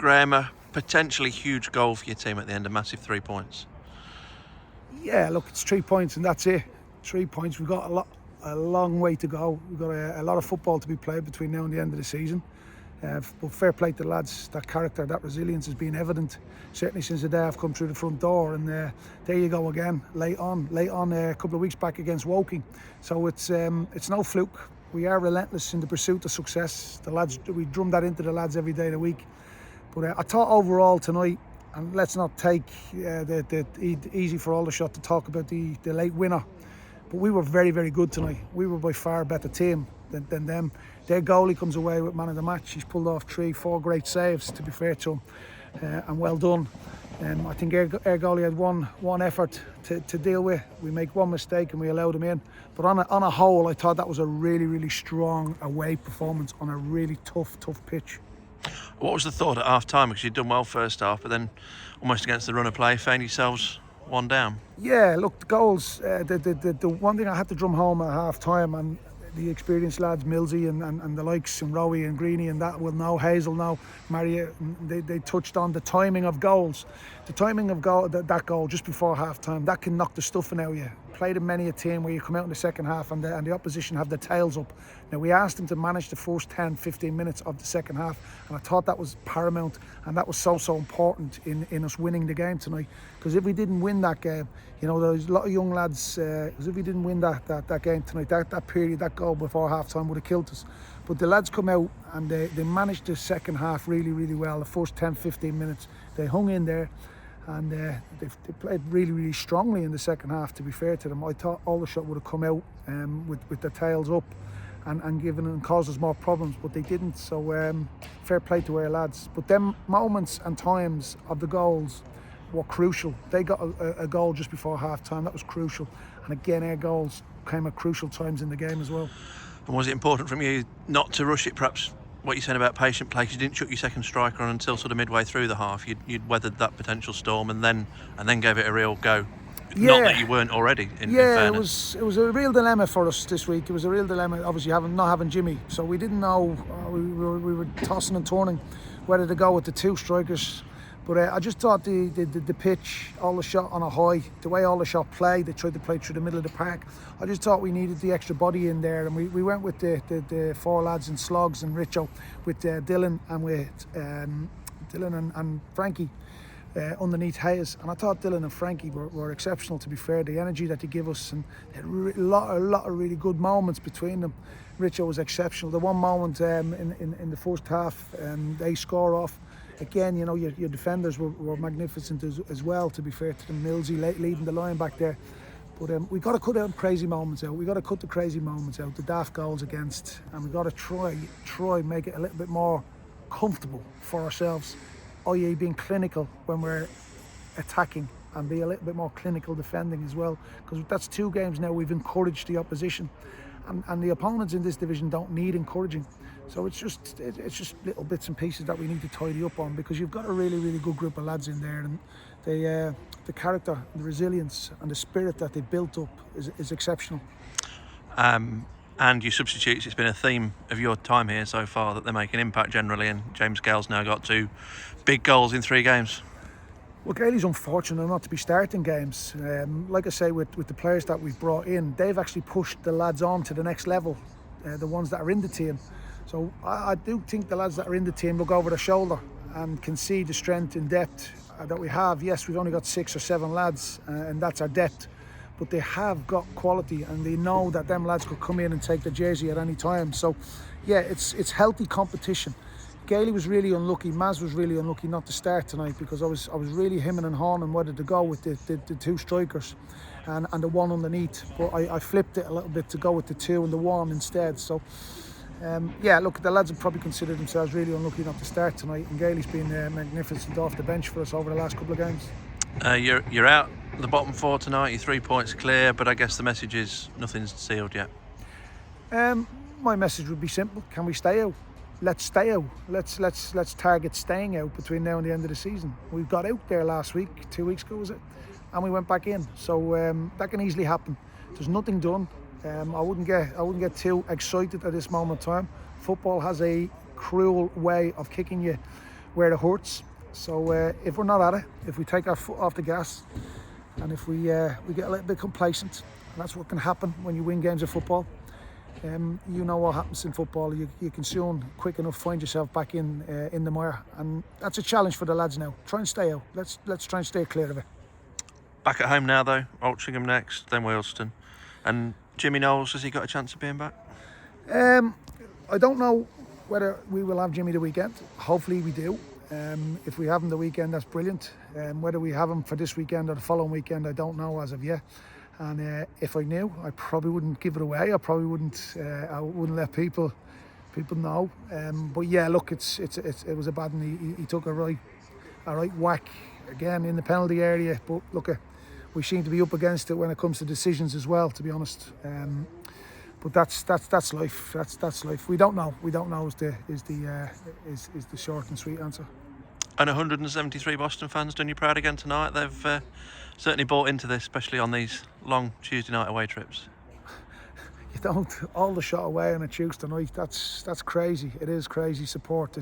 Graham, a potentially huge goal for your team at the end, a massive 3 points. Yeah, look, it's 3 points and that's it. 3 points. We've got a long way to go. We've got a lot of football to be played between now and the end of the season. But fair play to the lads. That character, that resilience has been evident certainly since the day I've come through the front door. And there you go again, late on a couple of weeks back against Woking. So it's no fluke. We are relentless in the pursuit of success. The lads, we drum that into the lads every day of the week. But I thought overall tonight, and let's not take the easy for Aldershot to talk about the late winner, but we were very, very good tonight. We were by far a better team than them. Their goalie comes away with man of the match. He's pulled off 3-4 great saves, to be fair to him, and well done. I think our goalie had one effort to deal with. We make one mistake and we allowed him in. But on a whole, I thought that was a really, really strong away performance on a really tough pitch. What was the thought at half time? Because you'd done well first half, but then almost against the run of play, found yourselves one down. Yeah, look, the goals, the one thing I had to drum home at half time, and the experienced lads, Millsy and the likes, and Rowie and Greeny and that will know, Hazel know, Maria, they touched on the timing of goals. The timing of that goal just before half time, that can knock the stuffing out of you. Played in many a team where you come out in the second half and the opposition have their tails up. Now, we asked them to manage the first 10-15 minutes of the second half, and I thought that was paramount, and that was so important in us winning the game tonight. Because if we didn't win that game, you know, there's a lot of young lads, because if we didn't win that game tonight, that period, that goal before half time would have killed us. But the lads come out and they managed the second half really, really well. The first 10-15 minutes, they hung in there. And they played really, really strongly in the second half, to be fair to them. I thought Aldershot would have come out with their tails up and caused us more problems, but they didn't. So fair play to our lads. But them moments and times of the goals were crucial. They got a goal just before half time, that was crucial. And again, our goals came at crucial times in the game as well. And was it important from you not to rush it, perhaps? What you said about patient play, because you didn't chuck your second striker on until sort of midway through the half. You'd weathered that potential storm and then gave it a real go. Yeah. Not that you weren't already. In fairness. It was a real dilemma for us this week. It was a real dilemma, obviously not having Jimmy, so we didn't know. We were tossing and turning whether to go with the two strikers. But I just thought the pitch, Aldershot on a high, the way Aldershot played, they tried to play through the middle of the park. I just thought we needed the extra body in there, and we went with the four lads in Slogs and Richo, with Dylan and with Dylan and Frankie underneath Hayes. And I thought Dylan and Frankie were exceptional, to be fair. The energy that they give us, and they had a lot of really good moments between them. Richo was exceptional. The one moment in the first half, they score off. Again, you know, your defenders were magnificent as well, to be fair to them. Millsy leading the line back there. But we got to cut out crazy moments out. We got to cut the crazy moments out, the daft goals against, and we got to try make it a little bit more comfortable for ourselves, i.e. being clinical when we're attacking, and be a little bit more clinical defending as well. Because that's 2 games now we've encouraged the opposition, and the opponents in this division don't need encouraging. So it's just little bits and pieces that we need to tidy up on, because you've got a really, really good group of lads in there, and the character, the resilience and the spirit that they've built up is exceptional. And your substitutes, it's been a theme of your time here so far that they make an impact generally, and James Gale's now got 2 big goals in 3 games. Well, Gailey's unfortunate not to be starting games. Like I say, with the players that we've brought in, they've actually pushed the lads on to the next level, the ones that are in the team. So I do think the lads that are in the team look over their shoulder and can see the strength and depth that we have. Yes, we've only got 6 or 7 lads, and that's our depth. But they have got quality, and they know that them lads could come in and take the jersey at any time. So, yeah, it's healthy competition. Gailey was really unlucky. Maz was really unlucky not to start tonight, because I was really hemming and hawing whether to go with the 2 strikers and the one underneath. But I flipped it a little bit to go with the 2 and the 1 instead. So. Yeah, look, the lads have probably considered themselves really unlucky not to start tonight, and Gailey's been magnificent off the bench for us over the last couple of games. You're out the bottom 4 tonight. You're 3 points clear, but I guess the message is nothing's sealed yet. My message would be simple: can we stay out? Let's stay out. Let's target staying out between now and the end of the season. We got out there last week, 2 weeks ago was it, and we went back in. So that can easily happen. There's nothing done. I wouldn't get too excited at this moment in time. Football has a cruel way of kicking you where it hurts. So if we're not at it, if we take our foot off the gas, and if we get a little bit complacent, and that's what can happen when you win games of football. You know what happens in football. You can soon, quick enough, find yourself back in the mire, and that's a challenge for the lads now. Try and stay out. Let's try and stay clear of it. Back at home now though, Altrincham next, then Wealdstone. And Jimmy Knowles, has he got a chance of being back? I don't know whether we will have Jimmy the weekend. Hopefully we do. If we have him the weekend, that's brilliant. Whether we have him for this weekend or the following weekend, I don't know as of yet. And if I knew, I probably wouldn't give it away. I probably wouldn't. I wouldn't let people know. But yeah, look, it was a bad one. He took a right whack again in the penalty area. But look, we seem to be up against it when it comes to decisions as well, to be honest. But that's life. That's life. We don't know. We don't know is the short and sweet answer. And 173 Boston fans done you proud again tonight. They've certainly bought into this, especially on these long Tuesday night away trips. You don't Aldershot away on a Tuesday night. That's crazy. It is crazy support.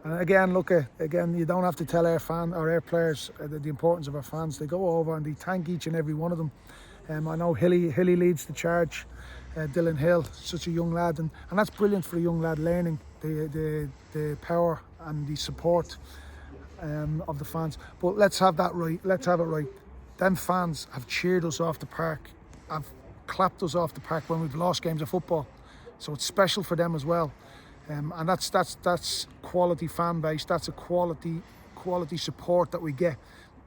And again, look, you don't have to tell our players the importance of our fans. They go over and they thank each and every one of them. I know Hilly leads the charge. Dylan Hill, such a young lad, and that's brilliant for a young lad learning the power and the support of the fans. But let's have that right. Let's have it right. Them fans have cheered us off the park, have clapped us off the park when we've lost games of football. So it's special for them as well. And that's quality fan base. That's a quality support that we get,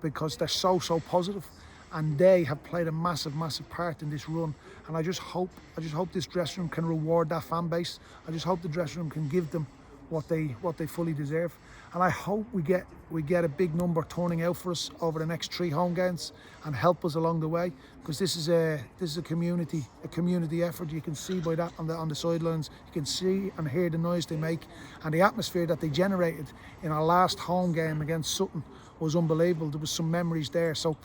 because they're so positive, and they have played a massive part in this run. And I just hope this dressing room can reward that fan base. I just hope the dressing room can give them what they fully deserve. And I hope we get a big number turning out for us over the next 3 home games and help us along the way, because this is a community effort. You can see by that on the sidelines. You can see and hear the noise they make, and the atmosphere that they generated in our last home game against Sutton was unbelievable. There was some memories there. So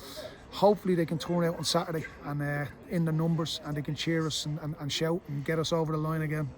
hopefully they can turn out on Saturday and in the numbers, and they can cheer us and shout and get us over the line again.